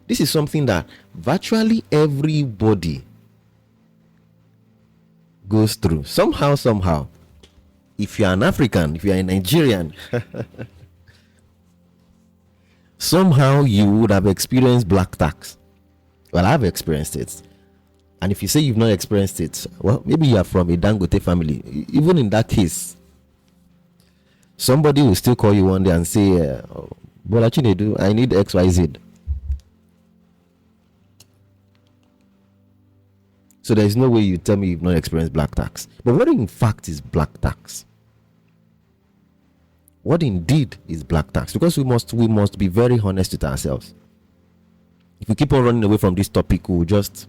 This is something that virtually everybody goes through somehow. If you're an African, if you're a Nigerian, somehow you would have experienced black tax. Well, I've experienced it. And if you say you've not experienced it, well, maybe you are from a Dangote family. Even in that case, somebody will still call you one day and say, Bola Chinedu, I need XYZ. So there is no way you tell me you've not experienced black tax. But what in fact is black tax? What indeed is black tax? Because we must be very honest with ourselves. If we keep on running away from this topic, we'll just,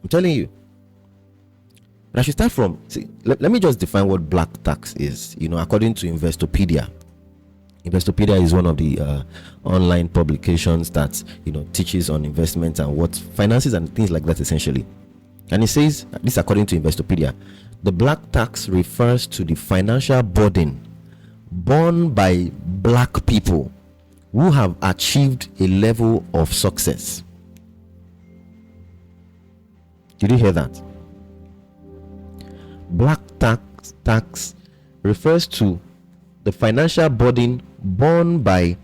I'm telling you. But I should start from, let me just define what black tax is. According to Investopedia. Investopedia is one of the online publications that teaches on investment and what finances and things like that, essentially. And it says, this according to Investopedia, the black tax refers to the financial burden borne by black people who have achieved a level of success. Did you hear that? Black tax refers to the financial burden borne by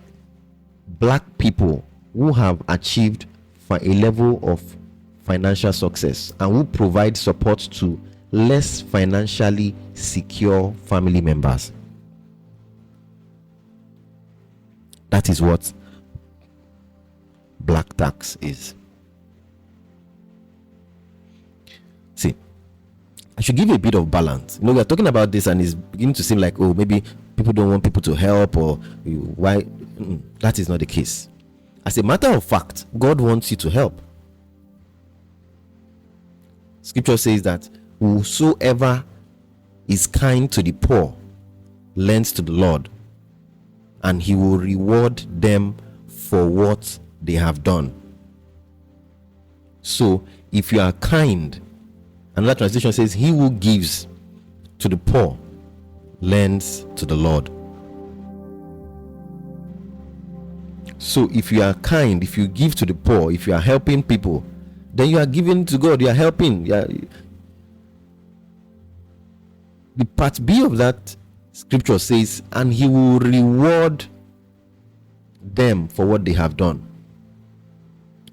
black people who have achieved a level of financial success and who provide support to less financially secure family members. That is what black tax is. See, I should give you a bit of balance. We are talking about this and it's beginning to seem like, oh, maybe people don't want people to help, or why? That is not the case. As a matter of fact, God wants you to help. Scripture says that whosoever is kind to the poor lends to the Lord, and he will reward them for what they have done. So if you are kind, another translation says, he who gives to the poor lends to the Lord. So if you are kind, if you give to the poor, if you are helping people, then you are giving to God, you are helping. The part B of that scripture says, and he will reward them for what they have done.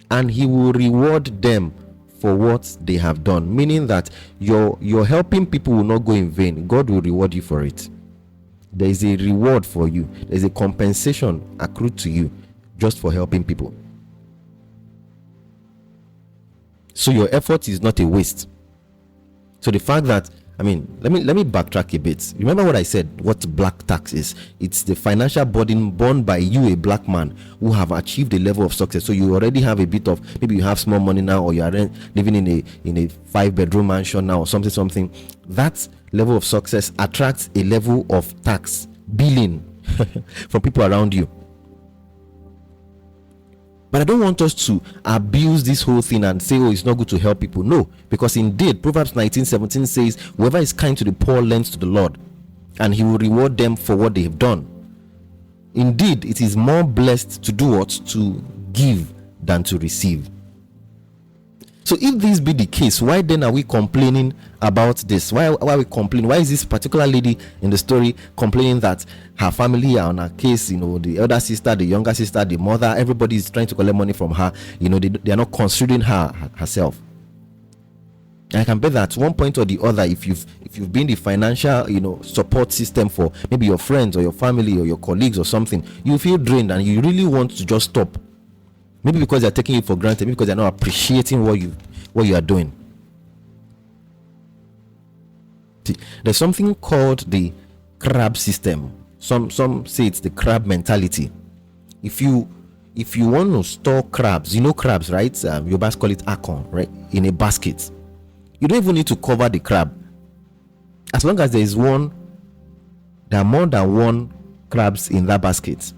And he will reward them for what they have done, meaning that your helping people will not go in vain. God will reward you for it. There is a reward for you. There is a compensation accrued to you just for helping people. So your effort is not a waste. So the fact that, let me backtrack a bit. Remember what I said, what black tax is. It's the financial burden borne by you, a black man, who have achieved a level of success. So you already have a bit of, maybe you have small money now, or you are living in a 5-bedroom mansion now, or something. That level of success attracts a level of tax billing from people around you. But I don't want us to abuse this whole thing and say, oh, it's not good to help people. No, because indeed, Proverbs 19:17 says, whoever is kind to the poor lends to the Lord, and he will reward them for what they have done. Indeed, it is more blessed to do what? To give than to receive. So if this be the case, why then are we complaining about this? Why are we complaining? Why is this particular lady in the story complaining that her family are on her case? The elder sister, the younger sister, the mother, everybody is trying to collect money from her. They are not considering herself. And I can bet that at one point or the other, if you've been the financial support system for maybe your friends or your family or your colleagues or something, you feel drained and you really want to just stop. Maybe because they're taking it for granted, maybe because they're not appreciating what you are doing. See, there's something called the crab system. Some say it's the crab mentality. If you want to store crabs, crabs, right? Yorubas call it akon, right? In a basket. You don't even need to cover the crab. As long as there are more than one crabs in that basket,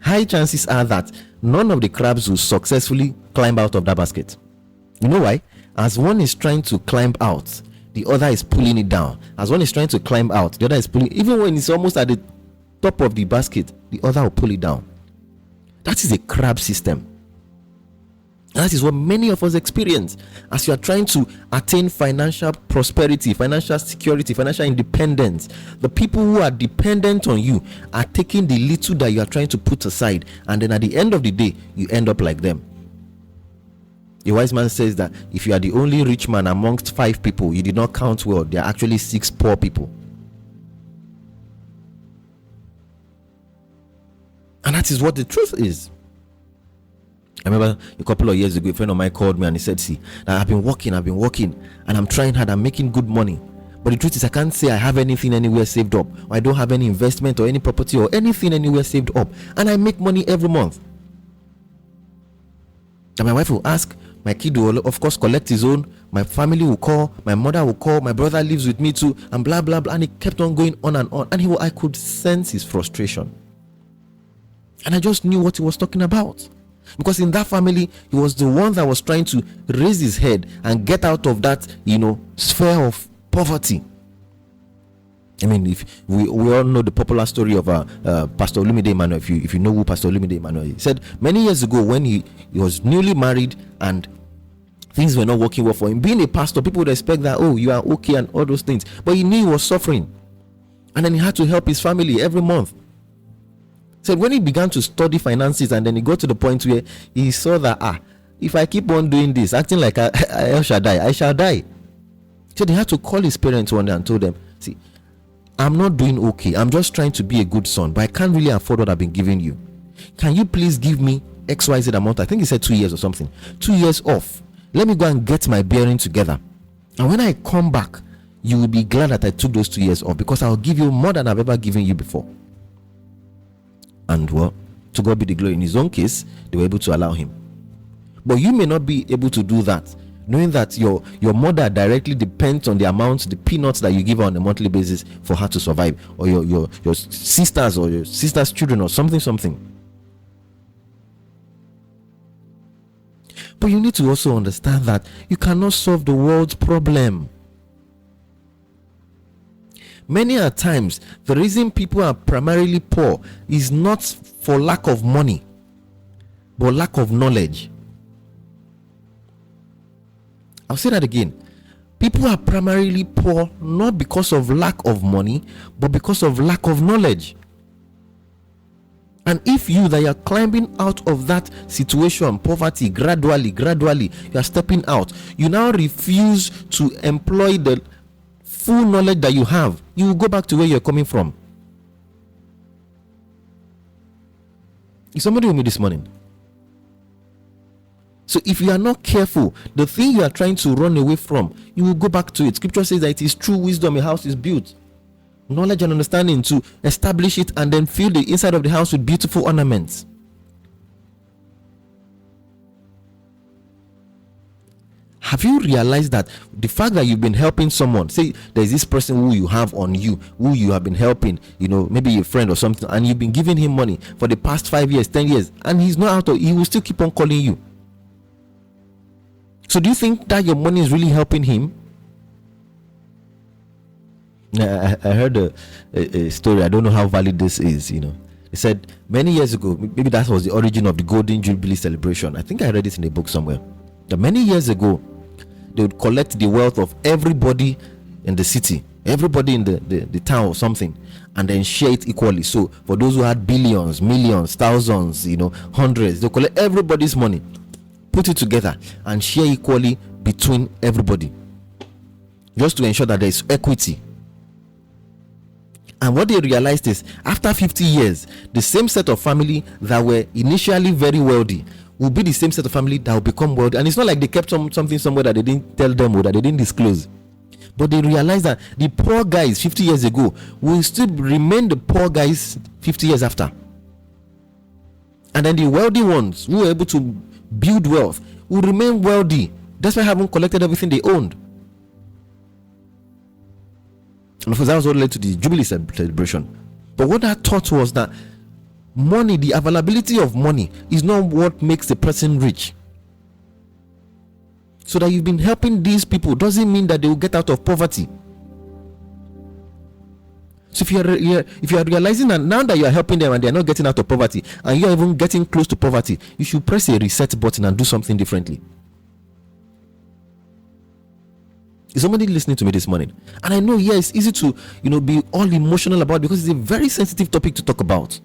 high chances are that none of the crabs will successfully climb out of that basket. You know why? As one is trying to climb out, the other is pulling it down. As one is trying to climb out, the other is pulling. Even when it's almost at the top of the basket, the other will pull it down. That That is a crab system. That is what many of us experience as you are trying to attain financial prosperity, financial security, financial independence. The people who are dependent on you are taking the little that you are trying to put aside, and then at the end of the day, you end up like them. A wise man says that if you are the only rich man amongst 5 people, you did not count well. There are actually 6 poor people. And that is what the truth is. I remember a couple of years ago, a friend of mine called me and he said, see, that I've been working and I'm trying hard, I'm making good money. But the truth is, I can't say I have anything anywhere saved up, or I don't have any investment or any property or anything anywhere saved up. And I make money every month. And my wife will ask, my kid will of course collect his own, my family will call, my mother will call, my brother lives with me too, and blah blah blah. And it kept on going on and on. And I could sense his frustration. And I just knew what he was talking about. Because in that family, he was the one that was trying to raise his head and get out of that, sphere of poverty. I mean, if we all know the popular story of Pastor Olumide Emmanuel. If you know who Pastor Olumide Emmanuel is, he said many years ago when he was newly married and things were not working well for him. Being a pastor, people would expect that, oh, you are okay and all those things. But he knew he was suffering. And then he had to help his family every month. Said when he began to study finances, and then he got to the point where he saw that if I keep on doing this, acting like I shall die. So he had to call his parents one day and told them, see, I'm not doing okay, I'm just trying to be a good son, but I can't really afford what I've been giving you. Can you please give me XYZ amount? I think he said 2 years or something. 2 years off. Let me go and get my bearing together, and when I come back, you will be glad that I took those 2 years off, because I'll give you more than I've ever given you before. And well, to God be the glory. In his own case, they were able to allow him. But you may not be able to do that, knowing that your mother directly depends on the amount, the peanuts that you give her on a monthly basis for her to survive, or your sisters or your sisters' children or something. But you need to also understand that you cannot solve the world's problem. Many a times, the reason people are primarily poor is not for lack of money, but lack of knowledge. I'll say that again. People are primarily poor not because of lack of money, but because of lack of knowledge. And if you that you are climbing out of that situation, poverty, gradually, you are stepping out, you now refuse to employ the full knowledge that you have, you will go back to where you're coming from. Is somebody with me this morning? So if you are not careful, the thing you are trying to run away from, you will go back to it. Scripture says that it is true wisdom a house is built, knowledge and understanding to establish it, and then fill the inside of the house with beautiful ornaments. Have you realized that the fact that you've been helping someone, say there's this person who you have on you, who you have been helping, maybe a friend or something, and you've been giving him money for the past 5 years, 10 years, and he's not out of, he will still keep on calling you. So do you think that your money is really helping him? I heard a story. I don't know how valid this is. It said many years ago, maybe that was the origin of the Golden Jubilee celebration. I think I read it in a book somewhere. That many years ago, they would collect the wealth of everybody in the city, everybody in the town or something, and then share it equally. So for those who had billions, millions, thousands, hundreds, they collect everybody's money, put it together, and share equally between everybody, just to ensure that there is equity. And what they realized is, after 50 years, the same set of family that were initially very wealthy will be the same set of family that will become wealthy. And it's not like they kept something somewhere that they didn't tell them or that they didn't disclose. But they realized that the poor guys 50 years ago will still remain the poor guys 50 years after. And then the wealthy ones who were able to build wealth will remain wealthy, despite having collected everything they owned. And of course, that was what led to the Jubilee celebration. But what that taught was that money, the availability of money, is not what makes a person rich. So that you've been helping these people doesn't mean that they will get out of poverty. So if you are realizing that now that you are helping them and they are not getting out of poverty, and you are even getting close to poverty, you should press a reset button and do something differently. Is somebody listening to me this morning? And I know, yeah, it's easy to be all emotional about, because it's a very sensitive topic to talk about.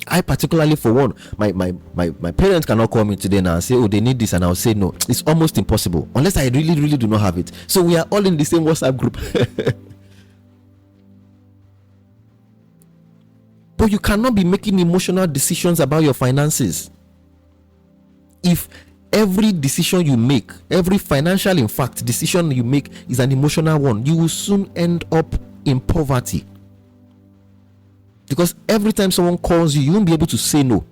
I particularly, for one, my parents cannot call me today now and say, oh, they need this, and I'll say no. It's almost impossible unless I really do not have it. So we are all in the same WhatsApp group. But you cannot be making emotional decisions about your finances. If every decision you make, every financial, in fact, decision you make is an emotional one, you will soon end up in poverty. Because every time someone calls you, you won't be able to say no.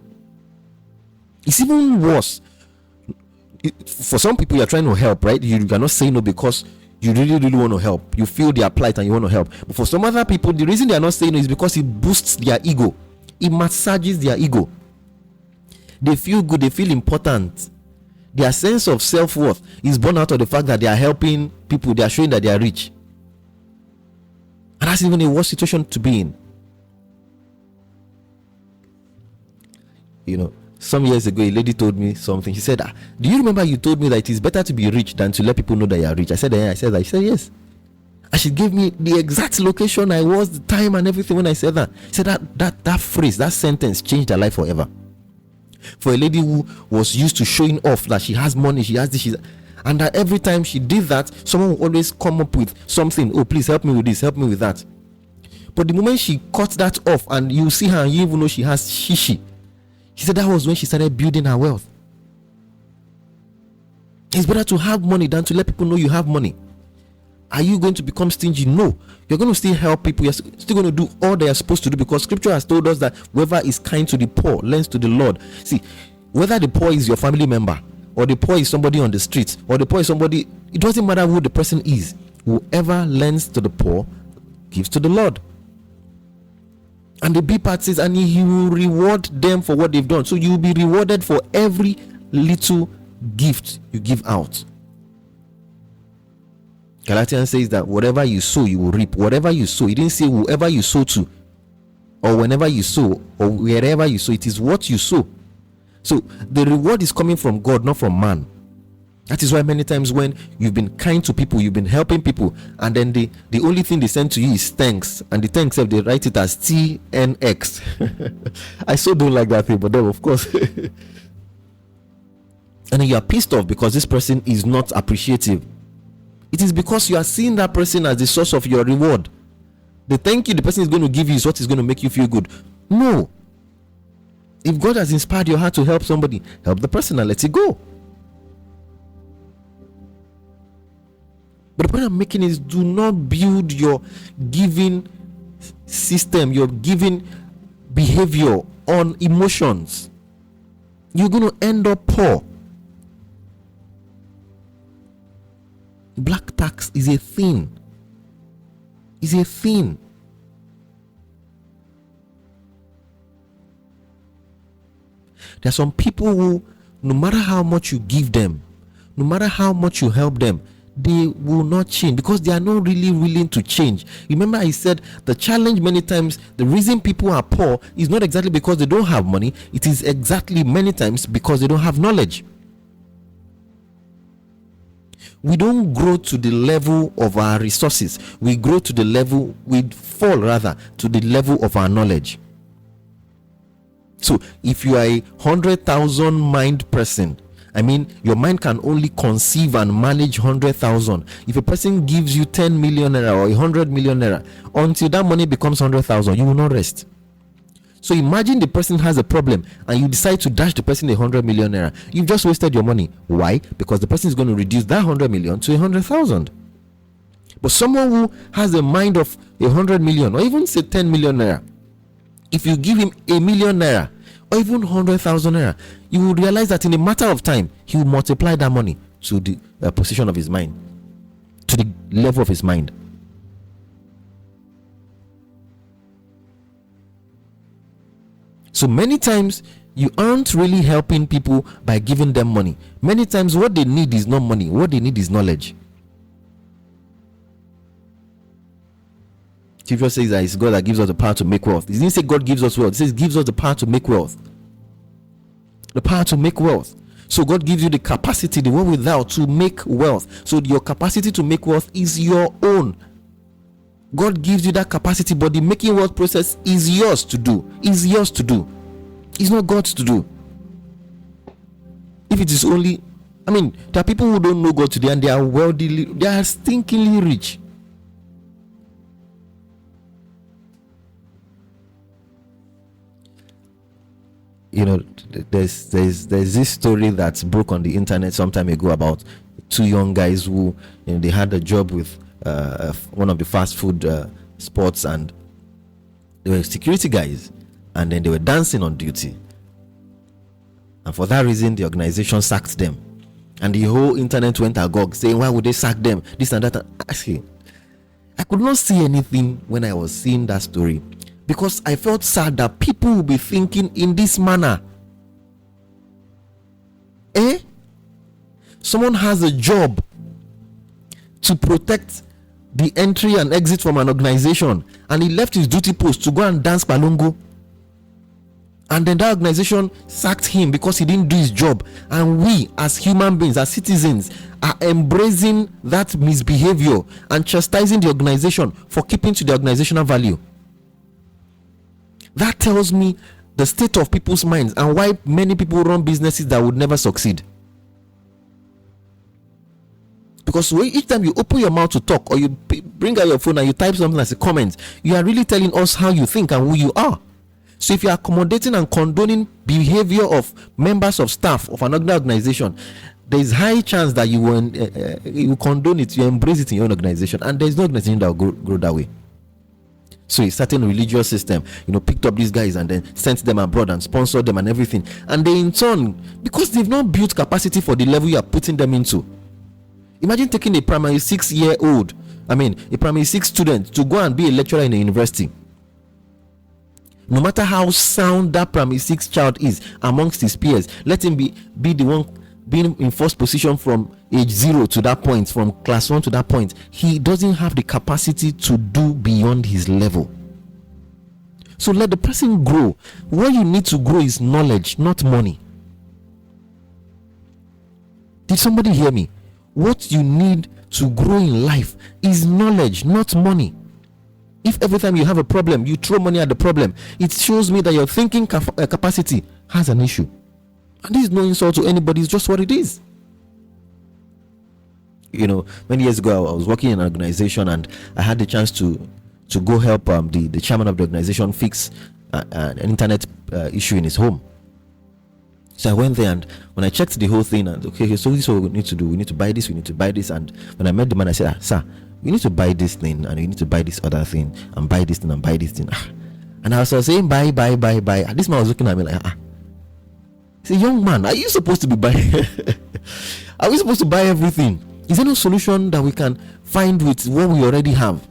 It's even worse. For some people, you're trying to help, right? You cannot say no because you really want to help. You feel their plight and you want to help. But for some other people, the reason they are not saying no is because it boosts their ego. It massages their ego. They feel good. They feel important. Their sense of self-worth is born out of the fact that they are helping people. They are showing that they are rich. And that's even a worse situation to be in. Some years ago, a lady told me something. She said, do you remember you told me that it is better to be rich than to let people know that you are rich? I said, yeah. She said, yes. And she gave me the exact location I was, the time and everything when I said that. She said that phrase, that sentence changed her life forever. For a lady who was used to showing off that she has money, she has this, and that every time she did that, someone would always come up with something. Oh, please help me with this, help me with that. But the moment she cut that off, and you see her and you even know she has shishi, she said that was when she started building her wealth. It's better to have money than to let people know you have money. Are you going to become stingy? No. You're going to still help people. You're still going to do all they are supposed to do, because scripture has told us that whoever is kind to the poor lends to the Lord. See, whether the poor is your family member, or the poor is somebody on the street, or the poor is somebody, it doesn't matter who the person is. Whoever lends to the poor gives to the Lord. And the B part says, and he will reward them for what they've done. So you will be rewarded for every little gift you give out. Galatians says that whatever you sow, you will reap. Whatever you sow, it didn't say whoever you sow to, or whenever you sow, or wherever you sow. It is what you sow. So the reward is coming from God, not from man. That is why many times when you've been kind to people, you've been helping people, and then the only thing they send to you is thanks, and the thanks, they write it as TNX. I so don't like that thing, but then of course. And then you are pissed off because this person is not appreciative. It is because you are seeing that person as the source of your reward. The thank you the person is going to give you is what is going to make you feel good. No. If God has inspired your heart to help somebody, help the person and let it go. But the point I'm making is, do not build your giving system, your giving behavior on emotions. You're going to end up poor. Black tax is a thing. It's a thing. There are some people who, no matter how much you give them, no matter how much you help them, they will not change because they are not really willing to change. Remember, I said the challenge many times, the reason people are poor is not exactly because they don't have money. It is exactly many times because they don't have knowledge. We don't grow to the level of our resources. We grow to the level, we fall rather to the level of our knowledge. So if you are a 100,000 mind person, I mean, your mind can only conceive and manage 100,000. If a person gives you 10 million naira or 100 million naira, until that money becomes 100,000, you will not rest. So imagine the person has a problem and you decide to dash the person 100 million naira. You've just wasted your money. Why? Because the person is going to reduce that 100 million to 100,000. But someone who has a mind of 100 million or even say 10 million naira, if you give him a million naira or even 100,000 naira, you will realize that in a matter of time, he will multiply that money to the position of his mind, to the level of his mind. So many times you aren't really helping people by giving them money. Many times what they need is not money. What they need is knowledge. Scripture says that it's God that gives us the power to make wealth. It didn't say God gives us wealth. It says gives us the power to make wealth. The power to make wealth. So God gives you the capacity, the wherewithal to make wealth. So your capacity to make wealth is your own. God gives you that capacity, but the making wealth process is yours to do. Is yours to do. It's not God's to do. If it is only, there are people who don't know God today and they are wealthy, they are stinkingly rich. There's this story that broke on the internet some time ago about two young guys who they had a job with one of the fast food spots, and they were security guys, and then they were dancing on duty, and for that reason the organization sacked them, and the whole internet went agog saying, why would they sack them, this and that. Actually, I could not see anything when I was seeing that story, because I felt sad that people will be thinking in this manner. Someone has a job to protect the entry and exit from an organization, and he left his duty post to go and dance palongo, and then that organization sacked him because he didn't do his job. And we as human beings, as citizens, are embracing that misbehavior and chastising the organization for keeping to the organizational value. That tells me the state of people's minds and why many people run businesses that would never succeed. Because each time you open your mouth to talk, or you bring out your phone and you type something as a comment, you are really telling us how you think and who you are. So if you are accommodating and condoning behavior of members of staff of an organization, there is high chance that you will condone it, you embrace it in your own organization, and there is no organization that will grow that way. So a certain religious system, picked up these guys and then sent them abroad and sponsored them and everything. And they in turn, because they've not built capacity for the level you are putting them into. Imagine taking a primary 6-year-old, a primary 6 student to go and be a lecturer in a university. No matter how sound that primary 6 child is amongst his peers, let him be the one being in first position from age 0 to that point, from class 1 to that point. He doesn't have the capacity to do beyond his level. So let the person grow. What you need to grow is knowledge, not money. Did somebody hear me? What you need to grow in life is knowledge, not money. If every time you have a problem you throw money at the problem, it shows me that your thinking capacity has an issue. And this is no insult to anybody, it's just what it is. Many years ago I was working in an organization, and I had the chance to go help the chairman of the organization fix an internet issue in his home. So I went there, and when I checked the whole thing, and so this is what we need to do. We need to buy this, and when I met the man, I said, sir, we need to buy this thing, and we need to buy this other thing, and buy this thing, and buy this thing. And I was saying buy. And this man was looking at me like, he said, young man, are you supposed to be buying? Are we supposed to buy everything? Is there no solution that we can find with what we already have?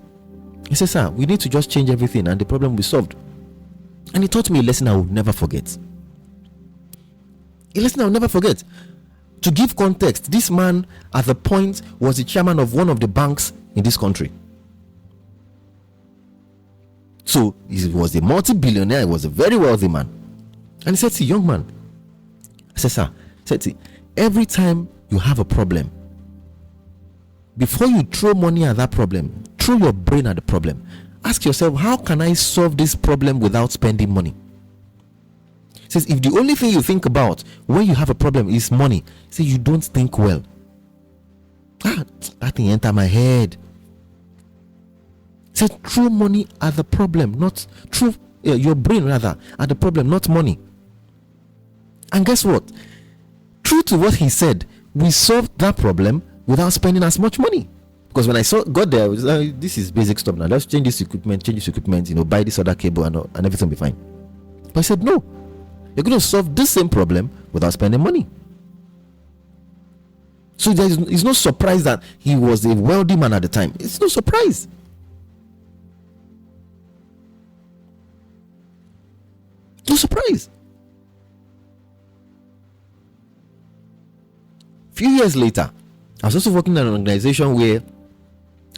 He said, sir, we need to just change everything and the problem will be solved. And he taught me a lesson I would never forget. A lesson I will never forget. To give context, this man at the point was the chairman of one of the banks in this country. So he was a multi-billionaire, he was a very wealthy man. And he said, see, young man, I said, sir, see, every time you have a problem, before you throw money at that problem, throw your brain at the problem. Ask yourself, how can I solve this problem without spending money? Says, if the only thing you think about when you have a problem is money, say you don't think well. That thing enter my head. Say, throw money at the problem, not throw your brain rather at the problem, not money. And guess what? True to what he said, we solved that problem without spending as much money. Because when I got there, I was like, this is basic stuff now. Let's change this equipment, buy this other cable, and everything will be fine. But I said, no. You're going to solve this same problem without spending money. So it's no surprise that he was a wealthy man at the time. It's no surprise. No surprise. Few years later, I was also working in an organization where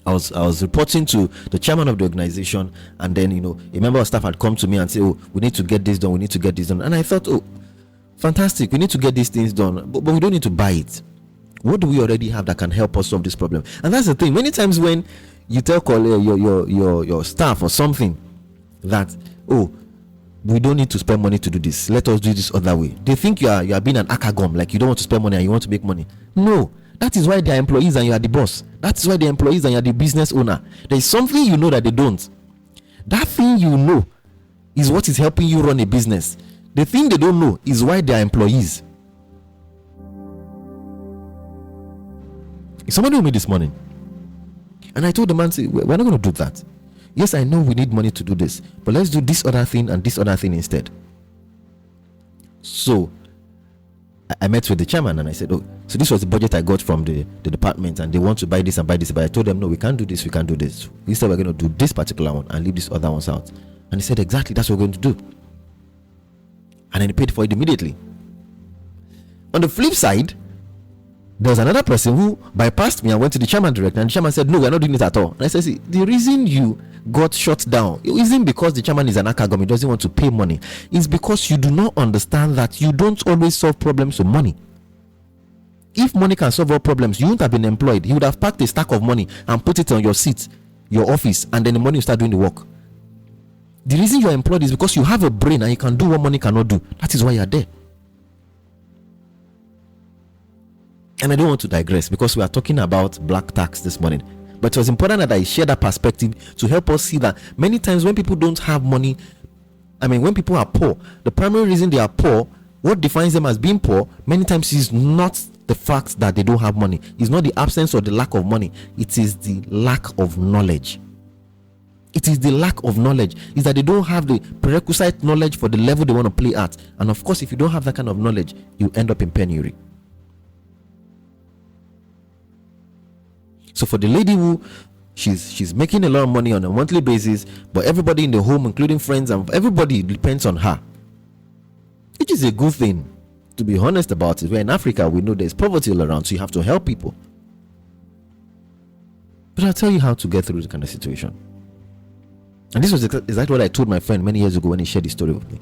I was reporting to the chairman of the organization, and then a member of staff had come to me and say, "Oh, we need to get this done. We need to get this done." And I thought, "Oh, fantastic! We need to get these things done, but we don't need to buy it. What do we already have that can help us solve this problem?" And that's the thing. Many times when you tell your staff or something that, "Oh, we don't need to spend money to do this. Let us do this other way," they think you are being an akagom, like you don't want to spend money and you want to make money. No, that is why they are employees and you are the boss. That is why they are employees and you are the business owner. There is something you know that they don't. That thing you know is what is helping you run a business. The thing they don't know is why they are employees. Somebody told me this morning, and I told the man, "Say, we're not going to do that. Yes, I know we need money to do this, but let's do this other thing and this other thing instead." So I met with the chairman and I said, "Oh, so this was the budget I got from the department, and they want to buy this and buy this." But I told them, "No, we can't do this, we can't do this. Instead, we're going to do this particular one and leave these other ones out." And he said, "Exactly, that's what we're going to do." And then he paid for it immediately. On the flip side, there was another person who bypassed me and went to the chairman direct, and the chairman said, "No, we're not doing it at all." And I said, "See, the reason you got shut down isn't because the chairman is an akagom, he doesn't want to pay money. It's because you do not understand that you don't always solve problems with money. If money can solve all problems, you wouldn't have been employed. He would have packed a stack of money and put it on your seat, your office, and then the money will start doing the work. The reason you're employed is because you have a brain and you can do what money cannot do. That is why you're there." And I don't want to digress because we are talking about black tax this morning, but it was important that I share that perspective to help us see that many times when people don't have money, when people are poor, the primary reason they are poor, what defines them as being poor, many times is not the fact that they don't have money. It's not the absence or the lack of money. It is the lack of knowledge. It is the lack of knowledge. Is that they don't have the prerequisite knowledge for the level they want to play at. And of course, if you don't have that kind of knowledge, you end up in penury. So for the lady who she's making a lot of money on a monthly basis, but everybody in the home, including friends and everybody, depends on her, which is a good thing. To be honest about it, we're in Africa, we know there's poverty all around, so you have to help people. But I'll tell you how to get through this kind of situation. And this was exactly what I told my friend many years ago when he shared his story with me.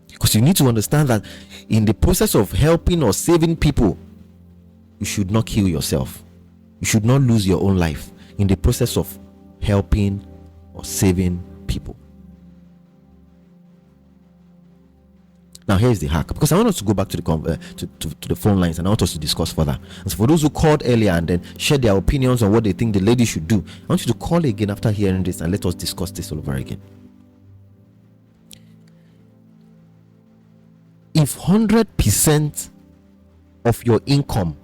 Because you need to understand that in the process of helping or saving people, you should not kill yourself. You should not lose your own life in the process of helping or saving people. Now here's the hack, because I want us to go back to the phone lines, and I want us to discuss further. And so for those who called earlier and then shared their opinions on what they think the lady should do, I want you to call again after hearing this and let us discuss this all over again. If 100% of your income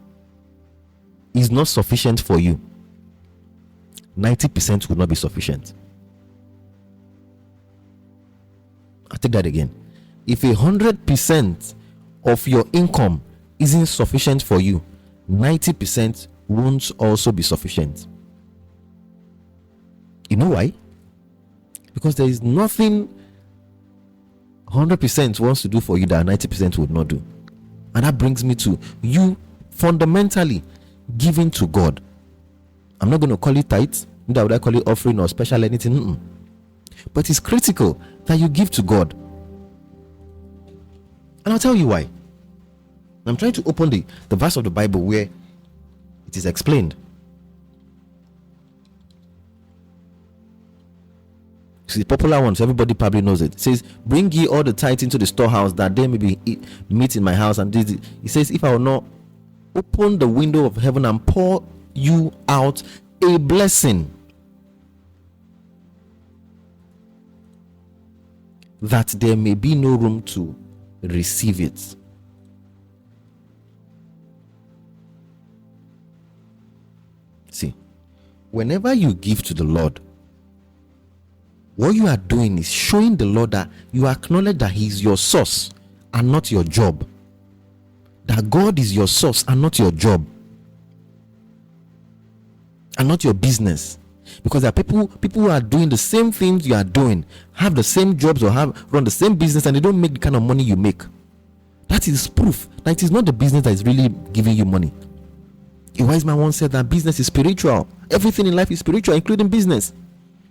is not sufficient for you, 90% will not be sufficient. I'll take that again. If 100% of your income isn't sufficient for you, 90% won't also be sufficient. You know why? Because there is nothing 100% wants to do for you that 90% would not do. And that brings me to you fundamentally giving to God. I'm not going to call it tithes, neither would I call it offering or special anything. But it's critical that you give to God. And I'll tell you why. I'm trying to open the verse of the Bible where it is explained. It's the popular one, so everybody probably knows it. It says, "Bring ye all the tithes into the storehouse, that there may be meat in my house." And this, it says, "If I will not open the window of heaven and pour you out a blessing, that there may be no room to receive it." See, whenever you give to the Lord, what you are doing is showing the Lord that you acknowledge that He is your source and not your job. That God is your source and not your job, and not your business. Because there are people who are doing the same things you are doing, have the same jobs or run the same business, and they don't make the kind of money you make. That is proof that it is not the business that is really giving you money. A wise man once said that business is spiritual. Everything in life is spiritual, including business.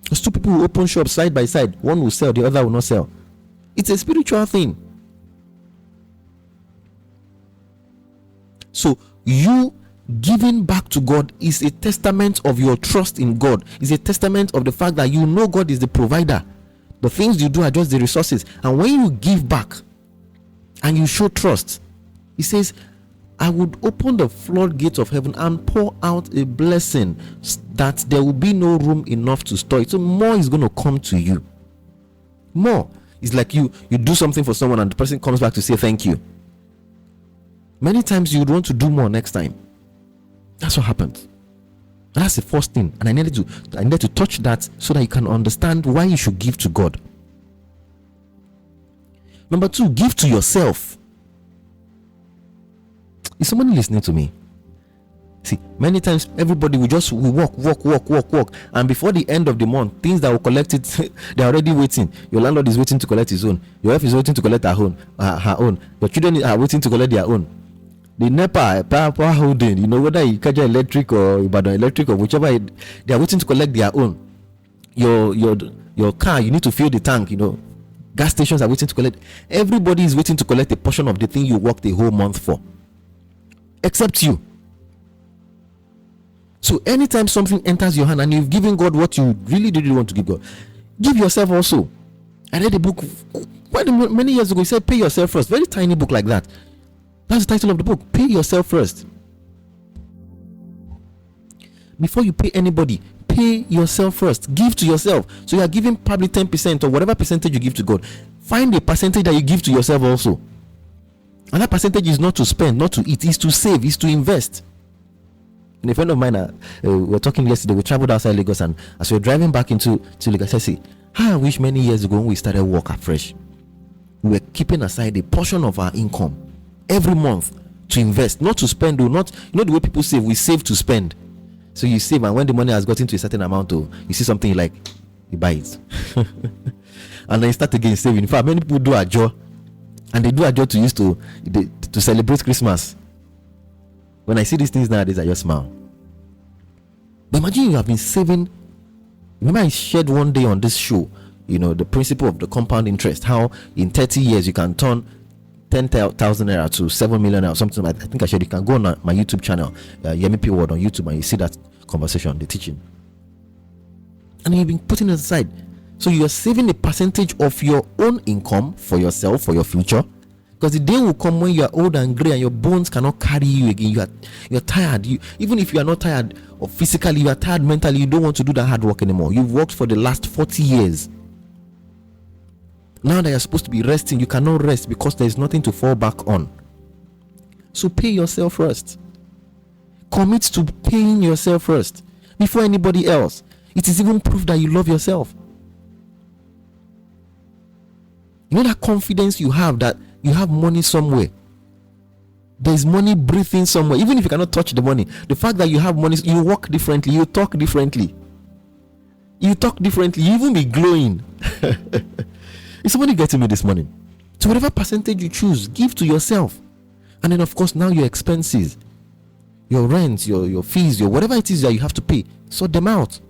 There's two people who open shops side by side. One will sell, the other will not sell. It's a spiritual thing. So you giving back to God is a testament of your trust in God. It's a testament of the fact that you know God is the provider. The things you do are just the resources. And when you give back and you show trust, He says, I would open the floodgates of heaven and pour out a blessing that there will be no room enough to store it. So more is going to come to you. More. It's like you do something for someone and the person comes back to say thank you. Many times you would want to do more next time. That's what happens. That's the first thing. And I needed to touch that so that you can understand why you should give to God. Number 2, give to yourself. Is somebody listening to me? See, many times everybody will work, and before the end of the month, things that will collect it, they're already waiting. Your landlord is waiting to collect his own. Your wife is waiting to collect her own. Your children are waiting to collect their own. The NEPA, power holding, whether you catch electric or Ibadan electric or whichever, they are waiting to collect their own. Your car, you need to fill the tank. Gas stations are waiting to collect. Everybody is waiting to collect a portion of the thing you worked the whole month for, except you. So anytime something enters your hand and you've given God what you really want to give God, give yourself also. I read a book many years ago. He said, pay yourself first. Very tiny book like that. That's the title of the book. Pay yourself first. Before you pay anybody, pay yourself first. Give to yourself. So you are giving probably 10% or whatever percentage you give to God. Find a percentage that you give to yourself also. And that percentage is not to spend, not to eat. It's to save, it's to invest. And a friend of mine, we were talking yesterday. We traveled outside Lagos, and as we were driving back into Lagos, I said, I wish many years ago when we started work afresh, we were keeping aside a portion of our income every month to invest, not to spend. Not the way people save. We save to spend. So you save, and when the money has gotten to a certain amount, you see something you like, you buy it, and then you start again saving. In fact, many people do ajo, and they do ajo to use to celebrate Christmas. When I see these things nowadays, I just smile. But imagine you have been saving. Remember, I shared one day on this show, the principle of the compound interest. How in 30 years you can turn 10,000 naira to 7 million naira or something. I think I shared. You can go on my YouTube channel, Yemi Pworld on YouTube, and you see that conversation, the teaching. And you've been putting it aside. So you are saving a percentage of your own income for yourself, for your future. Because the day will come when you are old and grey and your bones cannot carry you again. You're tired. Even if you are not tired or physically, you are tired mentally. You don't want to do that hard work anymore. You've worked for the last 40 years. Now that you're supposed to be resting, you cannot rest because there is nothing to fall back on. So pay yourself first. Commit to paying yourself first before anybody else. It is even proof that you love yourself. That confidence you have that you have money somewhere. There is money breathing somewhere. Even if you cannot touch the money, the fact that you have money, you walk differently, you talk differently. You even be glowing. Is somebody getting me this morning? So whatever percentage you choose, give to yourself. And then of course now your expenses, your rent, your fees, your whatever it is that you have to pay, sort them out.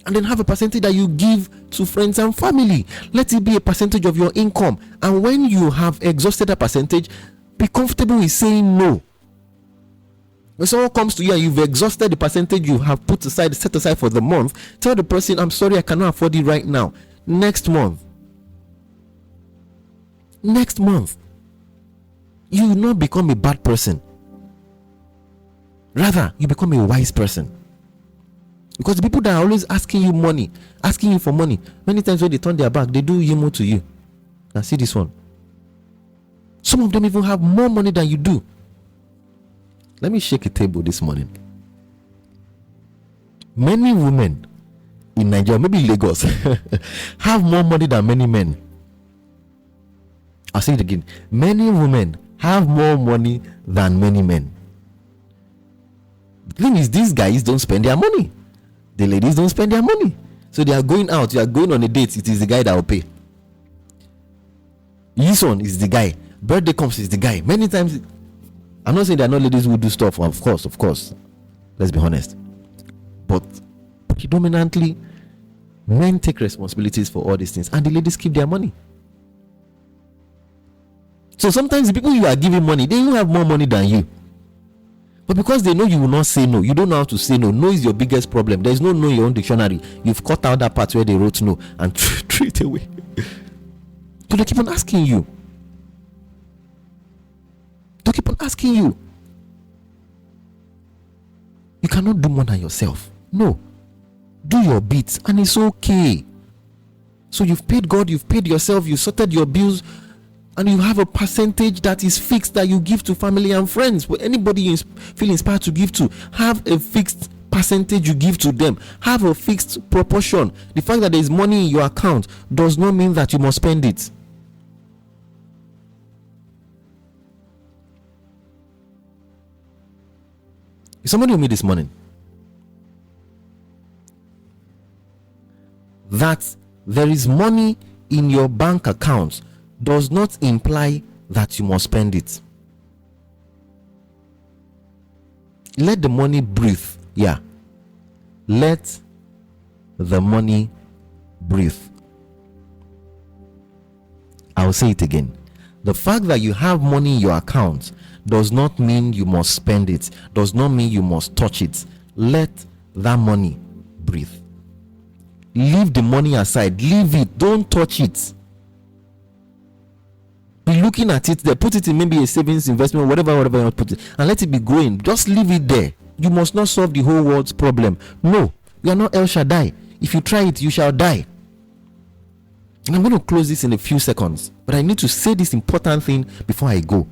And then have a percentage that you give to friends and family. Let it be a percentage of your income. And when you have exhausted a percentage, be comfortable with saying no. When someone comes to you and you've exhausted the percentage you have set aside for the month, tell the person, I'm sorry, I cannot afford it right now. Next month, you will not become a bad person. Rather, you become a wise person. Because the people that are always asking you for money, many times when they turn their back, they do Yemo to you. Now see this one. Some of them even have more money than you do. Let me shake a table this morning. Many women in Nigeria, maybe Lagos, have more money than many men. I'll say it again. Many women have more money than many men. The thing is, these guys don't spend their money. The ladies don't spend their money. So they are going out, you are going on a date, it is the guy that will pay. This one is the guy. Birthday comes, is the guy. Many times, I'm not saying there are no ladies who do stuff, of course. Let's be honest. But predominantly, men take responsibilities for all these things, and the ladies keep their money. So sometimes the people you are giving money, they even have more money than you. But because they know you will not say no, you don't know how to say no. No is your biggest problem. There's no in your own dictionary. You've cut out that part where they wrote no and threw it away. So they keep on asking you. They keep on asking you. You cannot do more than yourself. No. Do your bits, and it's okay. So you've paid God, you've paid yourself, you sorted your bills, and you have a percentage that is fixed that you give to family and friends. But anybody you feel inspired to give to, have a fixed percentage you give to them. Have a fixed proportion. The fact that there is money in your account does not mean that you must spend it. Somebody told me this morning that there is money in your bank account does not imply that you must spend it. Let the money breathe. Yeah. Let the money breathe. I'll say it again. The fact that you have money in your account does not mean you must spend it, does not mean you must touch it. Let that money breathe. Leave the money aside. Leave it. Don't touch it. Be looking at it there. Put it in maybe a savings investment, whatever you want to put it, and let it be growing. Just leave it there. You must not solve the whole world's problem. No, you are not El Shaddai. If you try it, you shall die. And I'm going to close this in a few seconds, but I need to say this important thing before I go.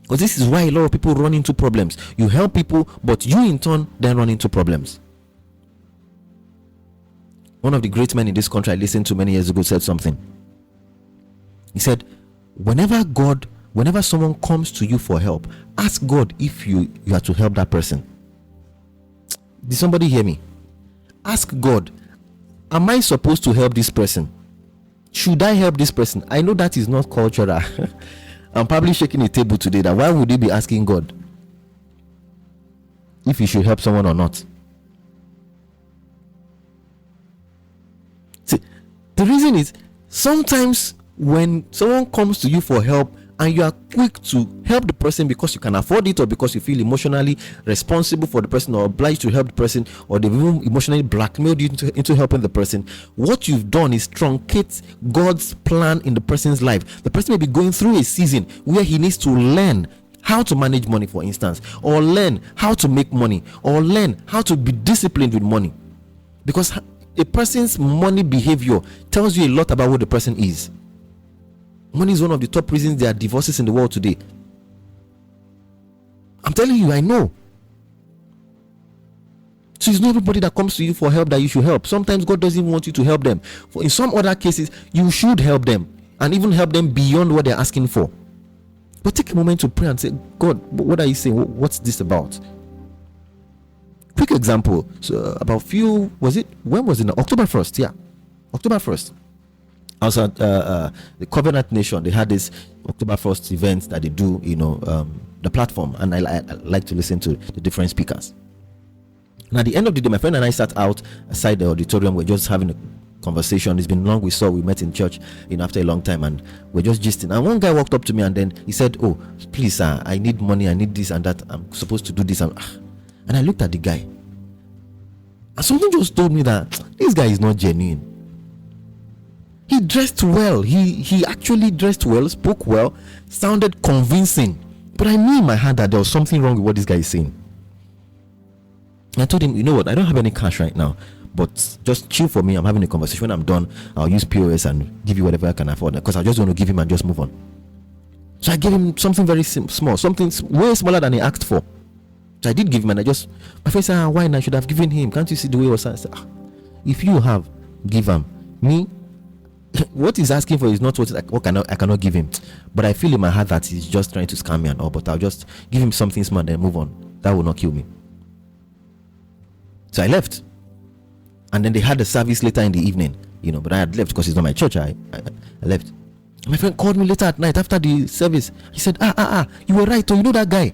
Because this is why a lot of people run into problems. You help people, but you in turn then run into problems. One of the great men in this country I listened to many years ago said something. He said, whenever someone comes to you for help, ask God if you are to help that person. Did somebody hear me? Ask God, am I supposed to help this person? Should I help this person? I know that is not cultural. I'm probably shaking a table today that why would you be asking God if you should help someone or not? See, the reason is sometimes when someone comes to you for help and you are quick to help the person because you can afford it, or because you feel emotionally responsible for the person, or obliged to help the person, or they've even emotionally blackmailed you into helping the person, what you've done is truncate God's plan in the person's life. The person may be going through a season where he needs to learn how to manage money, for instance, or learn how to make money, or learn how to be disciplined with money, because a person's money behavior tells you a lot about what the person is. Money is one of the top reasons there are divorces in the world today. I'm telling you, I know. So it's not everybody that comes to you for help that you should help. Sometimes God doesn't want you to help them. In some other cases, you should help them, and even help them beyond what they're asking for. But take a moment to pray and say, God, what are you saying? What's this about? Quick example. So when was it? October 1st. Yeah. October 1st. I was at the Covenant Nation. They had this October 1st event that they do, the platform, and I like to listen to the different speakers. And at the end of the day, my friend and I sat outside the auditorium. We're just having a conversation. It's been long. We met in church, after a long time, and we're just gisting. And one guy walked up to me and then he said, "Oh, please, sir, I need money. I need this and that. I'm supposed to do this." And I looked at the guy, and something just told me that this guy is not genuine. He dressed well. He actually dressed well, spoke well, sounded convincing. But I knew in my heart that there was something wrong with what this guy is saying. I told him, you know what, I don't have any cash right now, but just chill for me. I'm having a conversation. When I'm done, I'll use POS and give you whatever I can afford, because I just want to give him and just move on. So I gave him something very small, something way smaller than he asked for. So I did give him, and my friend said, why not? I should have given him. Can't you see the way it was? I said, if you have, give him. Me, what he's asking for is not what I cannot give him. But I feel in my heart that he's just trying to scam me and all, but I'll just give him something smart and move on. That will not kill me. So I left. And then they had the service later in the evening, but I had left because it's not my church. I left. My friend called me later at night after the service. He said, you were right. You know that guy.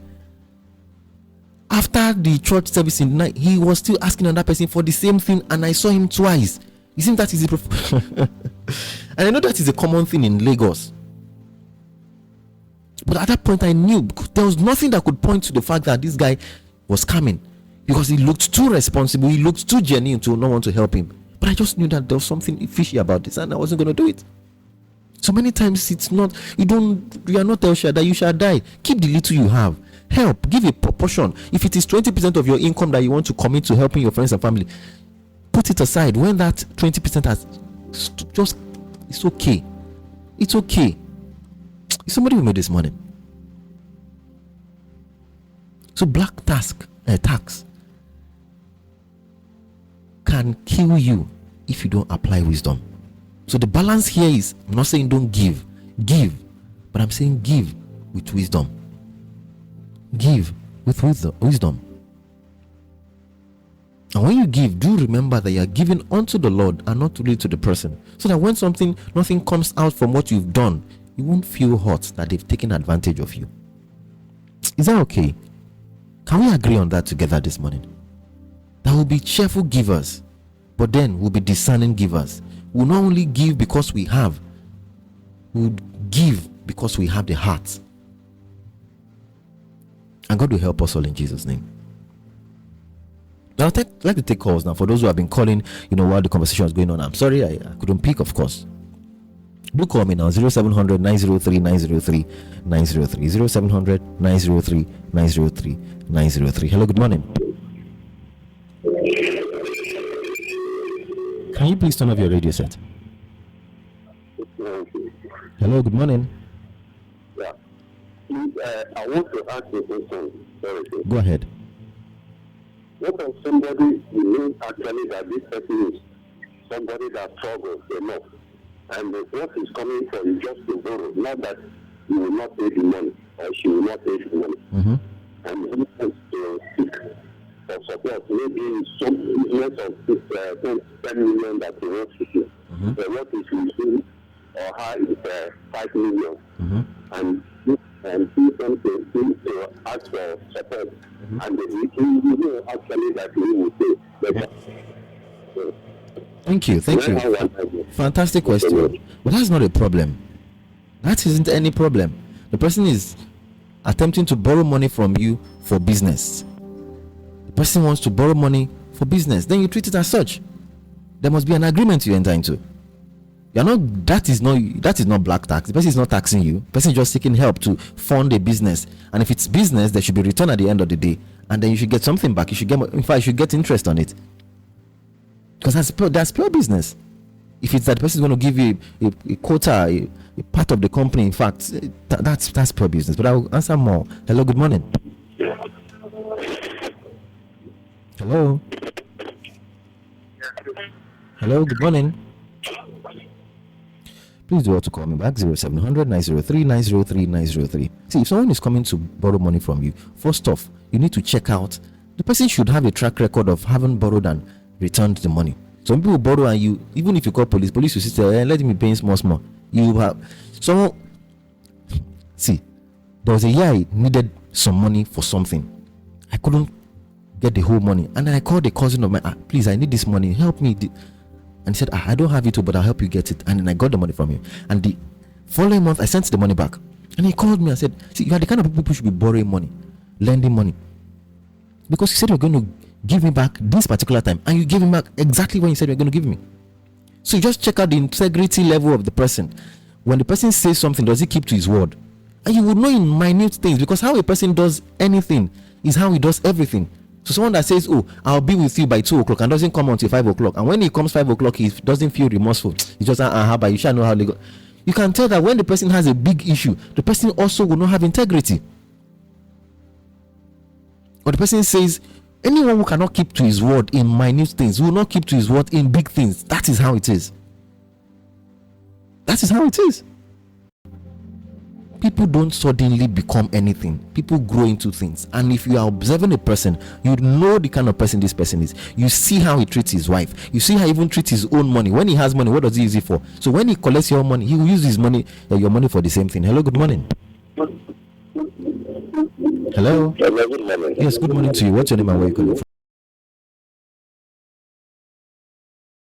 After the church service in the night, he was still asking another person for the same thing, and I saw him twice. You think that is and I know that is a common thing in Lagos. But at that point, I knew there was nothing that could point to the fact that this guy was coming, because he looked too responsible, he looked too genuine to not want to help him. But I just knew that there was something fishy about this, and I wasn't going to do it. So many times it's not, you are not El Shaddai, you shall die. Keep the little you have. Help, give a proportion. If it is 20% of your income that you want to commit to helping your friends and family, put it aside. When that 20% has just, it's okay. It's okay. Is somebody with me this morning? So black tax can kill you if you don't apply wisdom. So the balance here is, I'm not saying don't give, but I'm saying give with wisdom. Give with wisdom. And when you give, do remember that you are giving unto the Lord and not really to the person, so that when nothing comes out from what you've done, you won't feel hurt that they've taken advantage of you. Is that okay? Can we agree on that together this morning? That we'll be cheerful givers, but then we'll be discerning givers. We'll not only give because we have, we'll give because we have the heart. And God will help us all in Jesus' name. Now, I'd like to take calls now. For those who have been calling, while the conversation was going on, I'm sorry I couldn't pick, of course. Do call me now, 0700 903 903 903. 0700 903 903 903. Hello, good morning. Can you please turn off your radio set? Hello, good morning. Yeah. I want to ask you a question. Sorry. Go ahead. What if somebody you know actually that this person is somebody that struggles enough, and what is coming for you just to borrow, not that you will not pay the money or she will not pay the money, and he wants to seek for support, maybe some business of 10 million that he wants to do. So what is his or her is 5 million, and he wants to ask for support, and he know actually that he will pay. Thank you. Fantastic question. But that's not a problem. That isn't any problem. The person is attempting to borrow money from you for business. The person wants to borrow money for business. Then you treat it as such. There must be an agreement you enter into. That is not black tax. The person is not taxing you. The person is just seeking help to fund a business. And if it's business, there should be return at the end of the day. And then you should get something back. You should get interest on it. Because that's pure business. If it's that the person is going to give you a quota, a part of the company, in fact, that's pure business. But I will answer more. Hello, good morning. Hello. Hello, good morning. Please do also call me back, 0700 903 903 903. See, if someone is coming to borrow money from you, first off, you need to check out. The person should have a track record of having borrowed and returned the money. Some people borrow and you, even if you call police will say, let me pay small. You have so. See, there was a year I needed some money for something. I couldn't get the whole money, and then I called a cousin of mine. Please, I need this money. Help me. And he said, I don't have it, but I'll help you get it. And then I got the money from him. And the following month, I sent the money back. And he called me and said, see, you are the kind of people who should be borrowing money, lending money, because you said you're going to give me back this particular time, and you gave him back exactly when you said you're going to give me. So you just check out the integrity level of the person. When the person says something, does he keep to his word? And you would know in minute things, because how a person does anything is how he does everything. So someone that says, oh, I'll be with you by 2 o'clock and doesn't come until 5 o'clock, and when he comes 5 o'clock, he doesn't feel remorseful. He just but you shall know how they go. You can tell that when the person has a big issue, the person also will not have integrity. Or the person says, anyone who cannot keep to his word in minute things will not keep to his word in big things. That is how it is. That is how it is. People don't suddenly become anything. People grow into things. And if you are observing a person, you know the kind of person this person is. You see how he treats his wife. You see how he even treats his own money. When he has money, what does he use it for? So when he collects your money, he will use his money, your money for the same thing. Hello, good morning. Hello. Hello, good morning. Yes, good morning to you. What's your name and where you calling from?